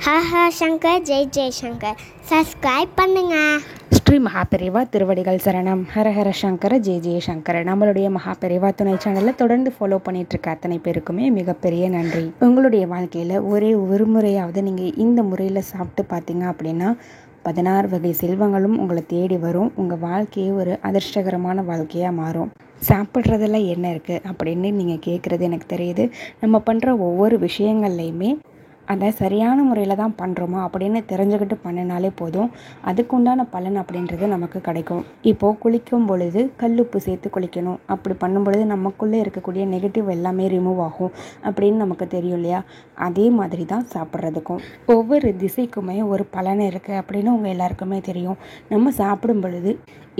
Hara Shankar Jai Jaishankar. Subscribe பண்ணுங்க. ஸ்ரீ மகாபெரிவா திருவடிகள் சரணம். ஹரஹர சங்கர ஜெய் ஜெய்சங்கர். நம்மளுடைய மகாபெரிவா துணை சேனலில் தொடர்ந்து ஃபாலோ பண்ணிட்டு இருக்க அத்தனை பேருக்குமே மிகப்பெரிய நன்றி. உங்களுடைய வாழ்க்கையில் ஒரே ஒரு முறையாவது நீங்கள் இந்த முறையில் சாப்பிட்டு பார்த்தீங்க அப்படின்னா 16 வகை செல்வங்களும் உங்களை தேடி வரும். உங்கள் வாழ்க்கையே ஒரு அதிர்ஷ்டகரமான வாழ்க்கையாக மாறும். சாப்பிட்றதுல என்ன இருக்குது அப்படின்னு நீங்கள் கேட்குறது எனக்கு தெரியுது. நம்ம பண்ணுற ஒவ்வொரு விஷயங்கள்லையுமே அதை சரியான முறையில் தான் பண்ணுறோமா அப்படின்னு தெரிஞ்சுக்கிட்டு பண்ணினாலே போதும். அதுக்குண்டான பலன் அப்படின்றது நமக்கு கிடைக்கும். இப்போது குளிக்கும் பொழுது கல்லுப்பு சேர்த்து குளிக்கணும். அப்படி பண்ணும் பொழுது நமக்குள்ளே இருக்கக்கூடிய நெகட்டிவ் எல்லாமே ரிமூவ் ஆகும் அப்படின்னு நமக்கு தெரியும் இல்லையா? அதே மாதிரி தான் சாப்பிட்றதுக்கும் ஒவ்வொரு திசைக்குமே ஒரு பலன் இருக்குது அப்படின்னு உங்கள் எல்லாருக்குமே தெரியும். நம்ம சாப்பிடும் பொழுது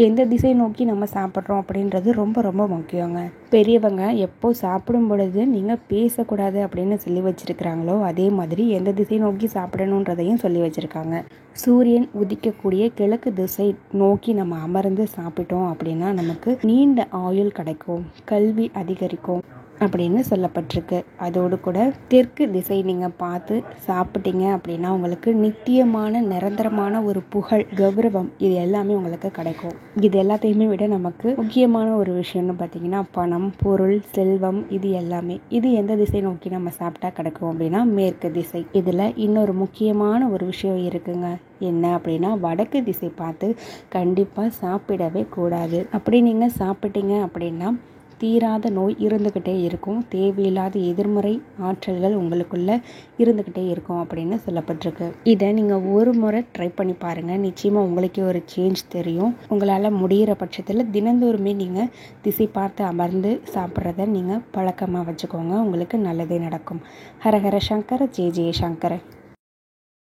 எந்த திசை நோக்கி நம்ம சாப்பிட்றோம் அப்படின்றது ரொம்ப ரொம்ப முக்கியங்க. பெரியவங்க எப்போ சாப்பிடும் பொழுது நீங்கள் பேசக்கூடாது அப்படின்னு சொல்லி வச்சுருக்கிறாங்களோ அதே மாதிரி எந்த திசை நோக்கி சாப்பிடணுன்றதையும் சொல்லி வச்சுருக்காங்க. சூரியன் உதிக்கக்கூடிய கிழக்கு திசை நோக்கி நம்ம அமர்ந்து சாப்பிட்டோம் அப்படின்னா நமக்கு நீண்ட ஆயுள் கிடைக்கும், கல்வி அதிகரிக்கும் அப்படின்னு சொல்லப்பட்டிருக்கு. அதோடு கூட தெற்கு திசை நீங்கள் பார்த்து சாப்பிட்டீங்க அப்படின்னா உங்களுக்கு நித்தியமான நிரந்தரமான ஒரு புகழ், கௌரவம் இது எல்லாமே உங்களுக்கு கிடைக்கும். இது எல்லாத்தையுமே விட நமக்கு முக்கியமான ஒரு விஷயம்னு பார்த்தீங்கன்னா பணம், பொருள், செல்வம் இது எல்லாமே இது எந்த திசை நோக்கி நம்ம சாப்பிட்டா கிடைக்கும் அப்படின்னா மேற்கு திசை. இதில் இன்னொரு முக்கியமான ஒரு விஷயம் இருக்குங்க. என்ன அப்படின்னா வடக்கு திசை பார்த்து கண்டிப்பாக சாப்பிடவே கூடாது. அப்படி நீங்கள் சாப்பிட்டீங்க அப்படின்னா தீராத நோய் இருந்துக்கிட்டே இருக்கும், தேவையில்லாத எதிர்மறை ஆற்றல்கள் உங்களுக்குள்ளே இருந்துக்கிட்டே இருக்கும் அப்படின்னு சொல்லப்பட்டிருக்கு. இதை நீங்கள் ஒரு முறை ட்ரை பண்ணி பாருங்கள். நிச்சயமாக உங்களுக்கே ஒரு சேஞ்ச் தெரியும். உங்களால் முடிகிற பட்சத்தில் தினந்தோறுமே நீங்கள் திசை பார்த்து அமர்ந்து சாப்பிட்றத நீங்கள் பழக்கமாக வச்சுக்கோங்க. உங்களுக்கு நல்லதே நடக்கும். ஹரஹர சங்கர ஜெய் ஜெய்சங்கர்.